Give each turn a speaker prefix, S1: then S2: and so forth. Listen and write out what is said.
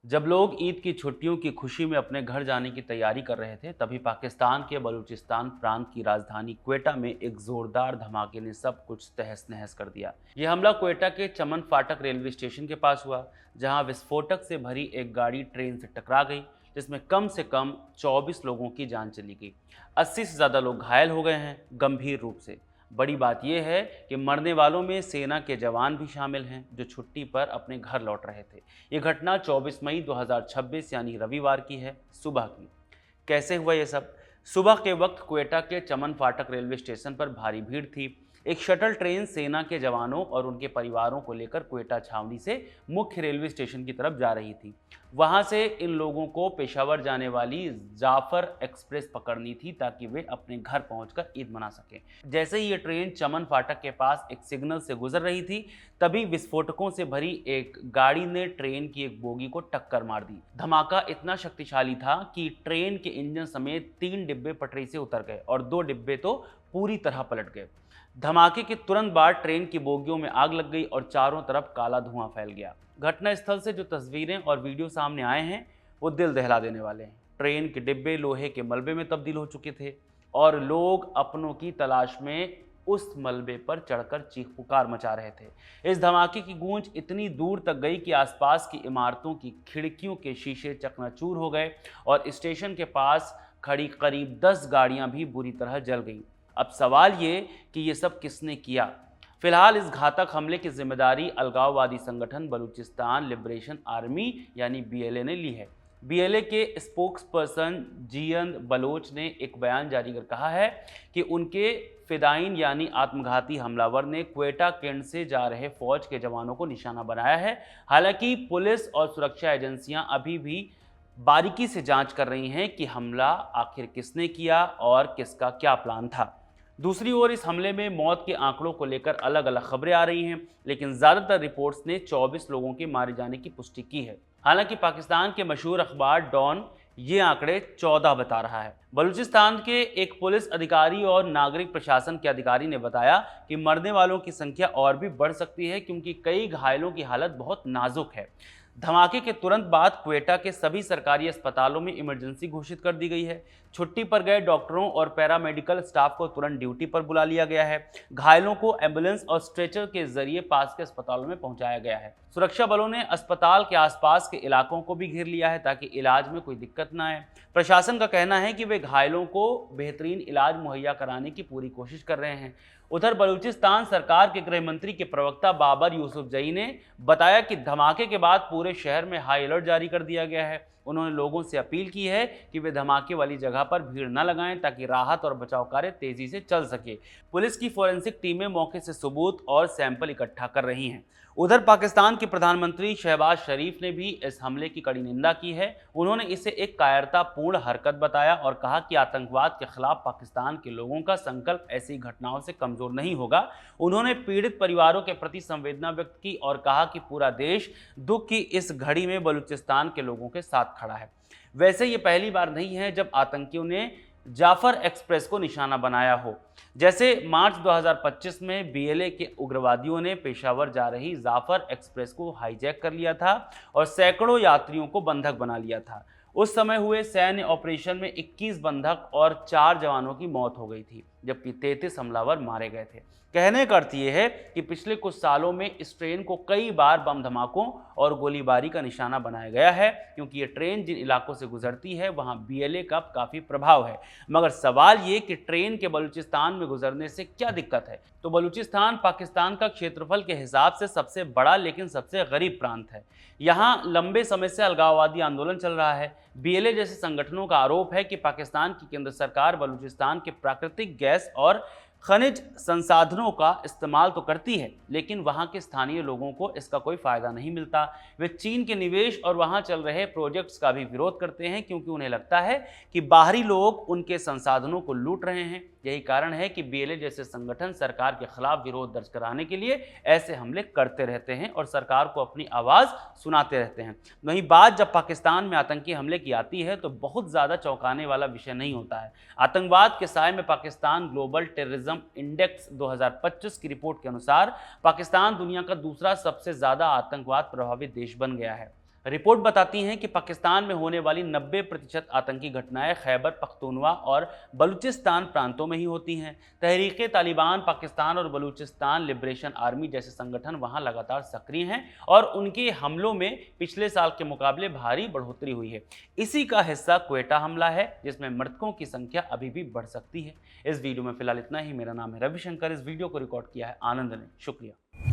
S1: जब लोग ईद की छुट्टियों की खुशी में अपने घर जाने की तैयारी कर रहे थे, तभी पाकिस्तान के बलूचिस्तान प्रांत की राजधानी क्वेटा में एक जोरदार धमाके ने सब कुछ तहस नहस कर दिया। यह हमला क्वेटा के चमन फाटक रेलवे स्टेशन के पास हुआ, जहां विस्फोटक से भरी एक गाड़ी ट्रेन से टकरा गई, जिसमें कम से कम 24 लोगों की जान चली गई। 80 से ज़्यादा लोग घायल हो गए हैं, गंभीर रूप से। बड़ी बात यह है कि मरने वालों में सेना के जवान भी शामिल हैं, जो छुट्टी पर अपने घर लौट रहे थे। ये घटना 24 मई 2026 यानी रविवार की है, सुबह की। कैसे हुआ ये सब? सुबह के वक्त क्वेटा के चमन फाटक रेलवे स्टेशन पर भारी भीड़ थी। एक शटल ट्रेन सेना के जवानों और उनके परिवारों को लेकर क्वेटा छावनी से मुख्य रेलवे स्टेशन की तरफ जा रही थी। वहां से इन लोगों को पेशावर जाने वाली जाफर एक्सप्रेस पकड़नी थी, ताकि वे अपने घर पहुंचकर ईद मना सकें। जैसे ही ये ट्रेन चमन फाटक के पास एक सिग्नल से गुजर रही थी, तभी विस्फोटकों से भरी एक गाड़ी ने ट्रेन की एक बोगी को टक्कर मार दी। धमाका इतना शक्तिशाली था कि ट्रेन के इंजन समेत 3 डिब्बे पटरी से उतर गए और 2 डिब्बे तो पूरी तरह पलट गए। धमाके के तुरंत बाद ट्रेन की बोगियों में आग लग गई और चारों तरफ काला धुआं फैल गया। घटनास्थल से जो तस्वीरें और वीडियो सामने आए हैं, वो दिल दहला देने वाले हैं। ट्रेन के डिब्बे लोहे के मलबे में तब्दील हो चुके थे और लोग अपनों की तलाश में उस मलबे पर चढ़कर चीख पुकार मचा रहे थे। इस धमाके की गूंज इतनी दूर तक गई कि आसपास की इमारतों की खिड़कियों के शीशे चकनाचूर हो गए और स्टेशन के पास खड़ी करीब 10 गाड़ियां भी बुरी तरह जल गईं। अब सवाल ये कि ये सब किसने किया? फिलहाल इस घातक हमले की जिम्मेदारी अलगाववादी संगठन बलूचिस्तान लिबरेशन आर्मी यानी बीएलए ने ली है। बीएलए के स्पोक्सपर्सन जियन बलोच ने एक बयान जारी कर कहा है कि उनके फिदाइन यानी आत्मघाती हमलावर ने क्वेटा कैंट से जा रहे फौज के जवानों को निशाना बनाया है। हालांकि पुलिस और सुरक्षा एजेंसियां अभी भी बारीकी से जांच कर रही हैं कि हमला आखिर किसने किया और किसका क्या प्लान था। दूसरी ओर इस हमले में मौत के आंकड़ों को लेकर अलग अलग खबरें आ रही हैं, लेकिन ज़्यादातर रिपोर्ट्स ने 24 लोगों के मारे जाने की पुष्टि की है। हालांकि पाकिस्तान के मशहूर अखबार डॉन ये आंकड़े 14 बता रहा है। बलूचिस्तान के एक पुलिस अधिकारी और नागरिक प्रशासन के अधिकारी ने बताया कि मरने वालों की संख्या और भी बढ़ सकती है, क्योंकि कई घायलों की हालत बहुत नाजुक है। धमाके के तुरंत बाद क्वेटा के सभी सरकारी अस्पतालों में इमरजेंसी घोषित कर दी गई है। छुट्टी पर गए डॉक्टरों और पैरामेडिकल स्टाफ को तुरंत ड्यूटी पर बुला लिया गया है। घायलों को एम्बुलेंस और स्ट्रेचर के जरिए पास के अस्पतालों में पहुंचाया गया है। सुरक्षा बलों ने अस्पताल के आसपास के इलाकों को भी घेर लिया है, ताकि इलाज में कोई दिक्कत न आए। प्रशासन का कहना है कि वे घायलों को बेहतरीन इलाज मुहैया कराने की पूरी कोशिश कर रहे हैं। उधर बलूचिस्तान सरकार के गृह मंत्री के प्रवक्ता बाबर यूसुफजई ने बताया कि धमाके के बाद पूरे शहर में हाई अलर्ट जारी कर दिया गया है। उन्होंने लोगों से अपील की है कि वे धमाके वाली जगह पर भीड़ न लगाएं, ताकि राहत और बचाव कार्य तेजी से चल सके। पुलिस की फोरेंसिक टीमें मौके से सबूत और सैंपल इकट्ठा कर रही हैं। उधर पाकिस्तान के प्रधानमंत्री शहबाज शरीफ ने भी इस हमले की कड़ी निंदा की है। उन्होंने इसे एक कायरतापूर्ण हरकत बताया और कहा कि आतंकवाद के खिलाफ पाकिस्तान के लोगों का संकल्प ऐसी घटनाओं से कमजोर नहीं होगा। उन्होंने पीड़ित परिवारों के प्रति संवेदना व्यक्त की और कहा कि पूरा देश दुख की इस घड़ी में बलूचिस्तान के लोगों के साथ खड़ा है। वैसे ये पहली बार नहीं है जब आतंकियों ने जाफर एक्सप्रेस को निशाना बनाया हो। जैसे मार्च 2025 में बीएलए के उग्रवादियों ने पेशावर जा रही जाफर एक्सप्रेस को हाईजैक कर लिया था और सैकड़ों यात्रियों को बंधक बना लिया था। उस समय हुए सैन्य ऑपरेशन में 21 बंधक और 4 जवानों की मौत हो गई थी, जबकि 33 हमलावर मारे गए थे। कहने का अर्थ ये है कि पिछले कुछ सालों में इस ट्रेन को कई बार बम धमाकों और गोलीबारी का निशाना बनाया गया है, क्योंकि ये ट्रेन जिन इलाकों से गुजरती है वहां बीएलए का काफ़ी प्रभाव है। मगर सवाल ये कि ट्रेन के बलूचिस्तान में गुजरने से क्या दिक्कत है? तो बलूचिस्तान पाकिस्तान का क्षेत्रफल के हिसाब से सबसे बड़ा लेकिन सबसे गरीब प्रांत है। यहाँ लंबे समय से अलगाववादी आंदोलन चल रहा है। बीएलए जैसे संगठनों का आरोप है कि पाकिस्तान की केंद्र सरकार बलूचिस्तान के प्राकृतिक गैस और खनिज संसाधनों का इस्तेमाल तो करती है, लेकिन वहां के स्थानीय लोगों को इसका कोई फायदा नहीं मिलता। वे चीन के निवेश और वहां चल रहे प्रोजेक्ट्स का भी विरोध करते हैं, क्योंकि उन्हें लगता है कि बाहरी लोग उनके संसाधनों को लूट रहे हैं। यही कारण है कि बीएलए जैसे संगठन सरकार के खिलाफ विरोध दर्ज कराने के लिए ऐसे हमले करते रहते हैं और सरकार को अपनी आवाज़ सुनाते रहते हैं। वहीं बात जब पाकिस्तान में आतंकी हमले की आती है तो बहुत ज़्यादा चौंकाने वाला विषय नहीं होता है। आतंकवाद के साए में पाकिस्तान ग्लोबल टेररिज्म इंडेक्स 2025 की रिपोर्ट के अनुसार पाकिस्तान दुनिया का दूसरा सबसे ज़्यादा आतंकवाद प्रभावित देश बन गया है। रिपोर्ट बताती हैं कि पाकिस्तान में होने वाली 90% आतंकी घटनाएं खैबर पख्तूनवा और बलूचिस्तान प्रांतों में ही होती हैं। तहरीक तालिबान पाकिस्तान और बलूचिस्तान लिबरेशन आर्मी जैसे संगठन वहां लगातार सक्रिय हैं और उनके हमलों में पिछले साल के मुकाबले भारी बढ़ोतरी हुई है। इसी का हिस्सा क्वेटा हमला है, जिसमें मृतकों की संख्या अभी भी बढ़ सकती है। इस वीडियो में फिलहाल इतना ही। मेरा नाम है रविशंकर। इस वीडियो को रिकॉर्ड किया है आनंद ने। शुक्रिया।